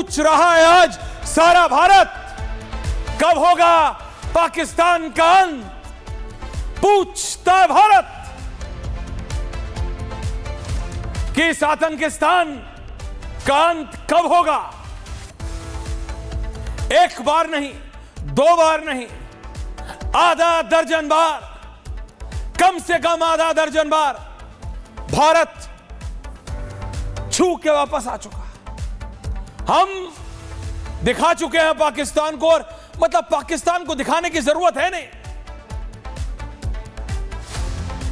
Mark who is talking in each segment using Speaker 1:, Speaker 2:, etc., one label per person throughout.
Speaker 1: पूछ रहा है आज सारा भारत, कब होगा पाकिस्तान का अंत? पूछता है भारत कि इस आतंकिस्तान का अंत कब होगा? एक बार नहीं, दो बार नहीं, आधा दर्जन बार, कम से कम आधा दर्जन बार भारत छू के वापस आ चुका। हम दिखा चुके हैं पाकिस्तान को, और मतलब पाकिस्तान को दिखाने की जरूरत है नहीं।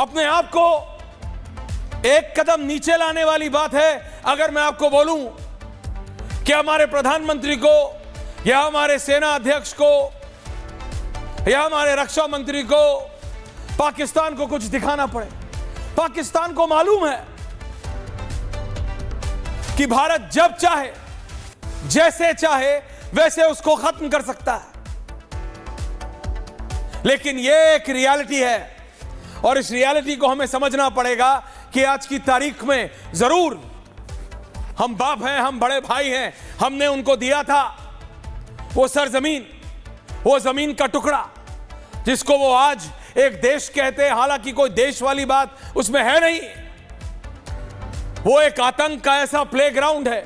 Speaker 1: अपने आप को एक कदम नीचे लाने वाली बात है अगर मैं आपको बोलूं कि हमारे प्रधानमंत्री को या हमारे सेना अध्यक्ष को या हमारे रक्षा मंत्री को पाकिस्तान को कुछ दिखाना पड़े। पाकिस्तान को मालूम है कि भारत जब चाहे, जैसे चाहे वैसे उसको खत्म कर सकता है। लेकिन यह एक रियलिटी है और इस रियलिटी को हमें समझना पड़ेगा कि आज की तारीख में जरूर हम बाप हैं, हम बड़े भाई हैं, हमने उनको दिया था वो सरजमीन, वो जमीन का टुकड़ा जिसको वो आज एक देश कहते हैं। हालांकि कोई देश वाली बात उसमें है नहीं। वो एक आतंक का ऐसा प्लेग्राउंड है,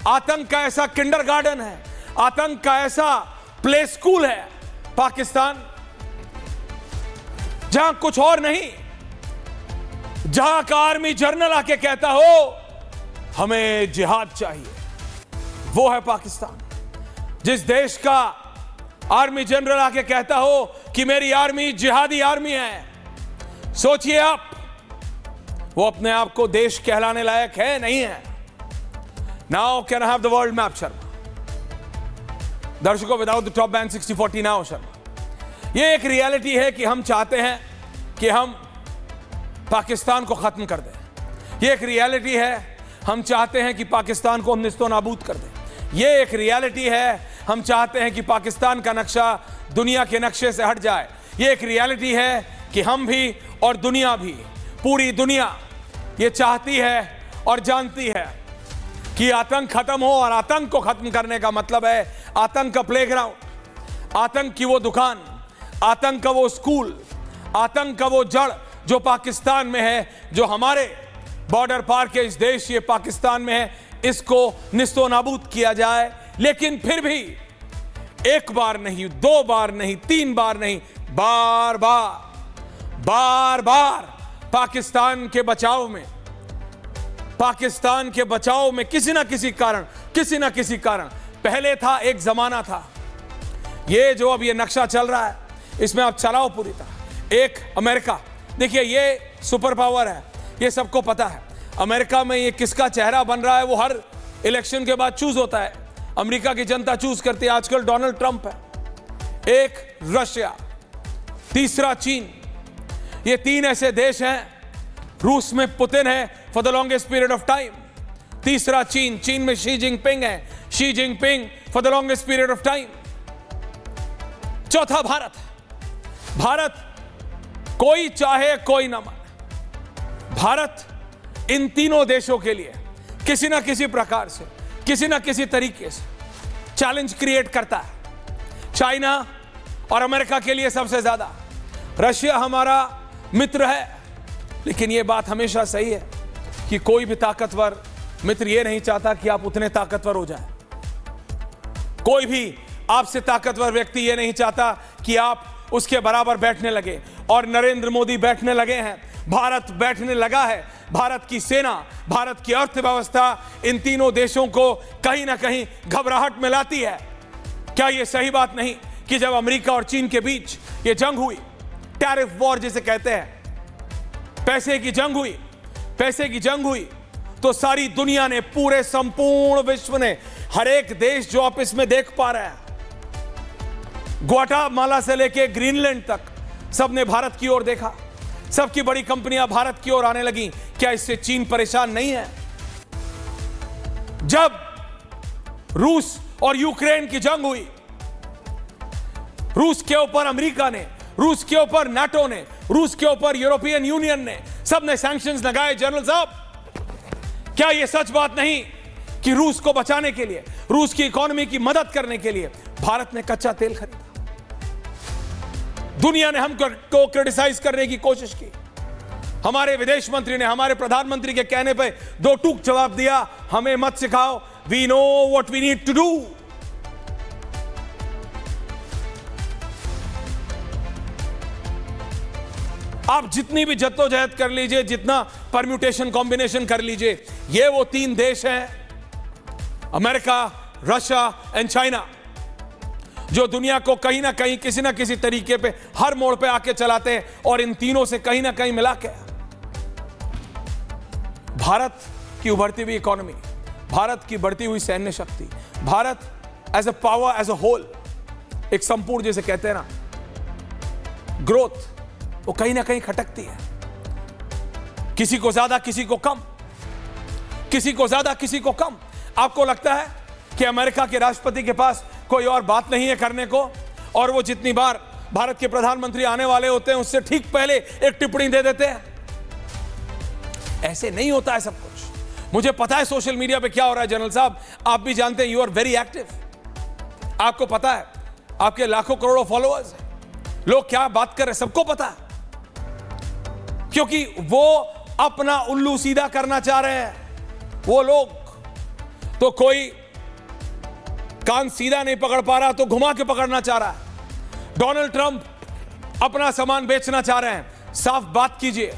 Speaker 1: आतंक का ऐसा किंडरगार्टन है, आतंक का ऐसा प्ले स्कूल है पाकिस्तान, जहां कुछ और नहीं, जहां का आर्मी जनरल आके कहता हो हमें जिहाद चाहिए, वो है पाकिस्तान। जिस देश का आर्मी जनरल आके कहता हो कि मेरी आर्मी जिहादी आर्मी है, सोचिए आप, वो अपने आप को देश कहलाने लायक है नहीं है। Now can I have the world map Sharma? दर्शकों, without the top band 60-40 now Sharma. ये एक रियलिटी है कि हम चाहते हैं कि हम पाकिस्तान को खत्म कर दें। ये एक रियलिटी है, हम चाहते हैं कि पाकिस्तान को हम निस्तो नाबूद कर दें। ये एक रियलिटी है, हम चाहते हैं कि पाकिस्तान का नक्शा दुनिया के नक्शे से हट जाए। ये एक रियलिटी है कि हम भी और दुनिया भी, पूरी दुनिया ये चाहती है और जानती है कि आतंक खत्म हो। और आतंक को खत्म करने का मतलब है आतंक का प्लेग्राउंड, आतंक की वो दुकान, आतंक का वो स्कूल, आतंक का वो जड़ जो पाकिस्तान में है, जो हमारे बॉर्डर पार के इस देश ये पाकिस्तान में है, इसको निस्तो नाबूद किया जाए। लेकिन फिर भी एक बार नहीं, दो बार नहीं, तीन बार नहीं, बार बार पाकिस्तान के बचाव में किसी ना किसी कारण पहले था, एक जमाना था। ये जो अब ये नक्शा चल रहा है इसमें अब चलाओ पूरी तरह। एक अमेरिका, देखिए ये सुपर पावर है, ये सबको पता है। अमेरिका में ये किसका चेहरा बन रहा है वो हर इलेक्शन के बाद चूज होता है। अमेरिका की जनता चूज करती है। आजकल डोनाल्ड ट्रंप है, एक रशिया, तीसरा चीन। ये तीन ऐसे देश हैं। रूस में पुतिन है for the longest period of time. तीसरा चीन, चीन में शी जिनपिंग है, Xi Jinping for the longest period of time. चौथा भारत। भारत कोई चाहे कोई ना माने, भारत इन तीनों देशों के लिए किसी ना किसी प्रकार से, किसी ना किसी तरीके से चैलेंज क्रिएट करता है। चाइना और अमेरिका के लिए सबसे ज्यादा। रशिया हमारा मित्र है, लेकिन यह बात हमेशा सही है कि कोई भी ताकतवर मित्र यह नहीं चाहता कि आप उतने ताकतवर हो जाएं। कोई भी आपसे ताकतवर व्यक्ति यह नहीं चाहता कि आप उसके बराबर बैठने लगे। और नरेंद्र मोदी बैठने लगे हैं, भारत बैठने लगा है। भारत की सेना, भारत की अर्थव्यवस्था इन तीनों देशों को कहीं ना कहीं घबराहट में लाती है। क्या यह सही बात नहीं कि जब अमेरिका और चीन के बीच यह जंग हुई, टैरिफ वॉर जिसे कहते हैं, पैसे की जंग हुई, तो सारी दुनिया ने, पूरे संपूर्ण विश्व ने, हर एक देश जो आप इसमें देख पा रहे हैं, ग्वाटेमाला से लेके ग्रीनलैंड तक, सबने भारत की ओर देखा। सबकी बड़ी कंपनियां भारत की ओर आने लगी। क्या इससे चीन परेशान नहीं है? जब रूस और यूक्रेन की जंग हुई, रूस के ऊपर अमेरिका ने, रूस के ऊपर नाटो ने, रूस के ऊपर यूरोपियन यूनियन ने, सबने सैंक्शंस लगाए। जनरल साहब, क्या यह सच बात नहीं कि रूस को बचाने के लिए, रूस की इकोनॉमी की मदद करने के लिए भारत ने कच्चा तेल खरीदा। दुनिया ने हमको क्रिटिसाइज करने की कोशिश की। हमारे विदेश मंत्री ने हमारे प्रधानमंत्री के कहने पे दो टूक जवाब दिया, हमें मत सिखाओ, we know what we need to do. आप जितनी भी जद्दोजहद कर लीजिए, जितना परम्यूटेशन कॉम्बिनेशन कर लीजिए, ये वो तीन देश हैं, अमेरिका, रशिया एंड चाइना, जो दुनिया को कहीं ना कहीं किसी ना किसी तरीके पे हर मोड़ पे आके चलाते हैं। और इन तीनों से कहीं ना कहीं मिला के भारत की उभरती हुई इकोनॉमी, भारत की बढ़ती हुई सैन्य शक्ति, Bharat as a power, as a whole, एक संपूर्ण जिसे कहते हैं ना ग्रोथ, वो कहीं ना कहीं खटकती है। किसी को ज्यादा, किसी को कम, किसी को ज्यादा, किसी को कम। आपको लगता है कि अमेरिका के राष्ट्रपति के पास कोई और बात नहीं है करने को, और वो जितनी बार भारत के प्रधानमंत्री आने वाले होते हैं उससे ठीक पहले एक टिप्पणी दे देते हैं। ऐसे नहीं होता है सब कुछ। मुझे पता है सोशल मीडिया पे क्या हो रहा है जनरल साहब, आप भी जानते हैं, यू आर वेरी एक्टिव। आपको पता है आपके लाखों करोड़ों फॉलोअर्स हैं, लोग क्या बात कर रहे हैं सबको पता है, क्योंकि वो अपना उल्लू सीधा करना चाह रहे हैं। वो लोग तो कोई कान सीधा नहीं पकड़ पा रहा तो घुमा के पकड़ना चाह रहा है। डोनाल्ड ट्रंप अपना सामान बेचना चाह रहे हैं, साफ बात कीजिए।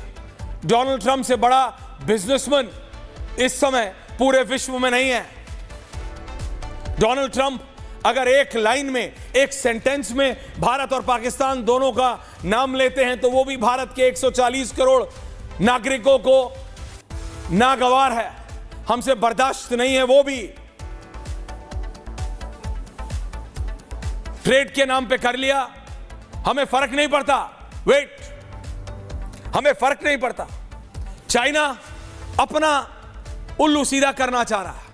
Speaker 1: डोनाल्ड ट्रंप से बड़ा बिजनेसमैन इस समय पूरे विश्व में नहीं है। डोनाल्ड ट्रंप अगर एक लाइन में, एक सेंटेंस में भारत और पाकिस्तान दोनों का नाम लेते हैं तो वो भी भारत के 140 करोड़ नागरिकों को नागवार है, हमसे बर्दाश्त नहीं है। वो भी ट्रेड के नाम पे कर लिया, हमें फर्क नहीं पड़ता। वेट, हमें फर्क नहीं पड़ता। चाइना अपना उल्लू सीधा करना चाह रहा है।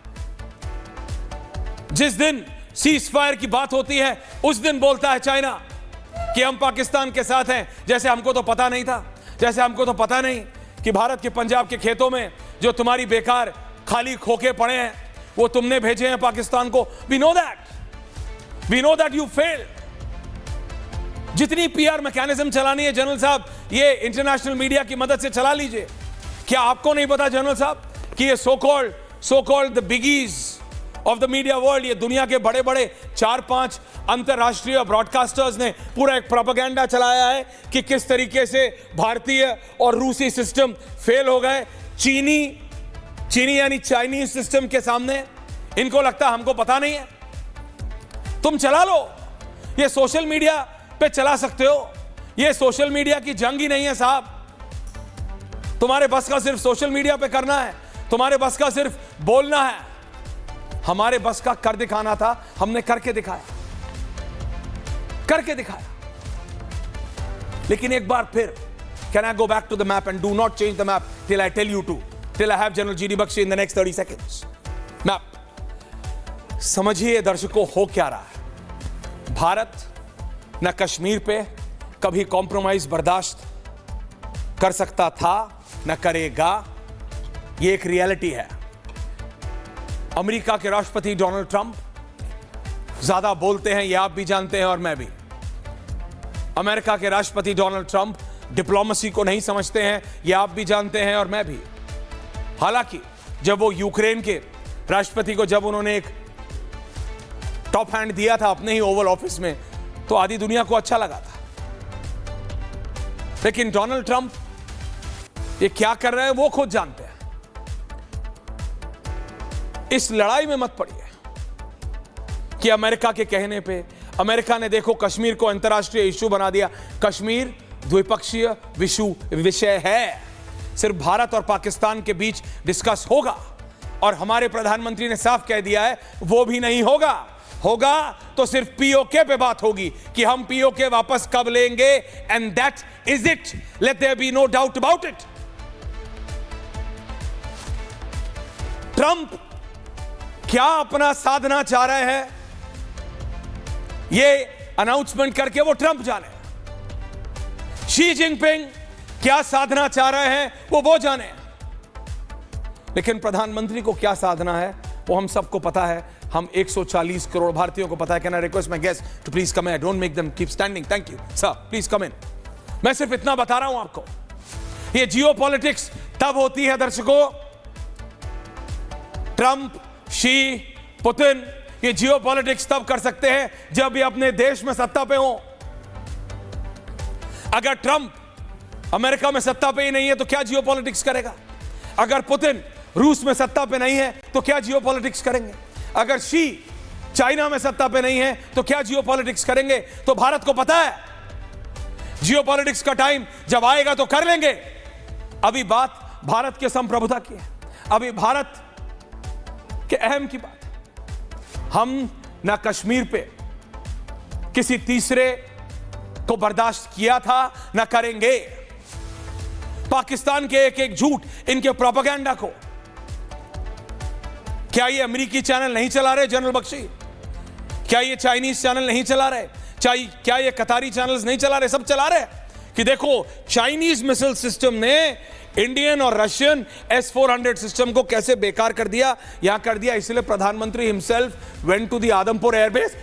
Speaker 1: जिस दिन सीज फायर की बात होती है उस दिन बोलता है चाइना कि हम पाकिस्तान के साथ हैं, जैसे हमको तो पता नहीं था, जैसे हमको तो पता नहीं कि भारत के पंजाब के खेतों में जो तुम्हारी बेकार खाली खोखे पड़े हैं वो तुमने भेजे हैं पाकिस्तान को। We know that you failed. जितनी पीआर मैकेनिज्म चलानी है जनरल साहब, ये इंटरनेशनल मीडिया की मदद से चला लीजिए। क्या आपको नहीं पता जनरल साहब कि ये so called the बिगीज of the media world, ये दुनिया के बड़े बड़े 4-5 अंतरराष्ट्रीय ब्रॉडकास्टर्स ने पूरा एक प्रोपेगेंडा चलाया है कि किस तरीके से भारतीय और रूसी सिस्टम फेल हो गए चीनी यानी चाइनीज सिस्टम के सामने। इनको लगता हमको पता नहीं है। तुम चला लो, ये सोशल मीडिया पे चला सकते हो। ये सोशल मीडिया की जंग ही नहीं है साहब। तुम्हारे बस का सिर्फ सोशल मीडिया पे करना है, तुम्हारे बस का सिर्फ बोलना है। हमारे बस का कर दिखाना था, हमने करके दिखाया। लेकिन एक बार फिर, can I go back to the map and do not change the map till I tell you to, till I have general GD Bakshi in the next 30 seconds. Map समझिए दर्शकों, हो क्या रहा है। भारत न कश्मीर पे कभी कॉम्प्रोमाइज बर्दाश्त कर सकता था, न करेगा। ये एक रियलिटी है। अमेरिका के राष्ट्रपति डोनाल्ड ट्रंप ज्यादा बोलते हैं, ये आप भी जानते हैं और मैं भी। अमेरिका के राष्ट्रपति डोनाल्ड ट्रंप डिप्लोमेसी को नहीं समझते हैं, ये आप भी जानते हैं और मैं भी। हालांकि जब वो यूक्रेन के राष्ट्रपति को जब उन्होंने एक टॉप हैंड दिया था अपने ही ओवल ऑफिस में, तो आधी दुनिया को अच्छा लगा था। लेकिन डोनाल्ड ट्रंप ये क्या कर रहे हैं वो खुद जानते हैं। इस लड़ाई में मत पड़िए कि अमेरिका के कहने पे, अमेरिका ने देखो कश्मीर को अंतर्राष्ट्रीय इश्यू बना दिया। कश्मीर द्विपक्षीय विषय है, सिर्फ भारत और पाकिस्तान के बीच डिस्कस होगा। और हमारे प्रधानमंत्री ने साफ कह दिया है वो भी नहीं होगा तो सिर्फ पीओके पे बात होगी कि हम पीओके वापस कब लेंगे, and that is it, let there be no doubt about it. Trump क्या अपना साधना चाह रहे हैं ये अनाउंसमेंट करके वो ट्रंप जाने। शी जिनपिंग क्या साधना चाह रहे हैं वो जाने। लेकिन प्रधानमंत्री को क्या साधना है वो हम सबको पता है, हम 140 करोड़ भारतीयों को पता है। Can I request my guest to please come in, don't make them keep standing, thank you sir, please come in. मैं सिर्फ इतना बता रहा हूं आपको, ये जियोपॉलिटिक्स तब होती है दर्शकों, ट्रंप, शी, पुतिन ये जियोपॉलिटिक्स तब कर सकते हैं जब ये अपने देश में सत्ता पे हो। अगर ट्रंप अमेरिका में सत्ता पे ही नहीं है तो क्या जियोपॉलिटिक्स करेगा? अगर पुतिन रूस में सत्ता पे नहीं है तो क्या जियोपॉलिटिक्स करेंगे? अगर शी चाइना में सत्ता पे नहीं है तो क्या जियोपॉलिटिक्स करेंगे? तो भारत को पता है जियोपॉलिटिक्स का टाइम जब आएगा तो कर लेंगे। अभी बात भारत के संप्रभुता की है, अभी भारत के अहम की बात। हम ना कश्मीर पे किसी तीसरे को बर्दाश्त किया था, ना करेंगे। पाकिस्तान के एक एक झूठ, इनके प्रोपेगेंडा को, क्या ये अमेरिकी चैनल नहीं चला रहे जनरल बख्शी? क्या ये चाइनीज चैनल नहीं चला रहे? क्या ये कतारी चैनल्स नहीं चला रहे? सब चला रहे कि देखो चाइनीज मिसाइल सिस्टम ने इंडियन और रशियन S-400 सिस्टम को कैसे बेकार कर दिया, यहां कर दिया। इसलिए प्रधानमंत्री himself went to the Adampur airbase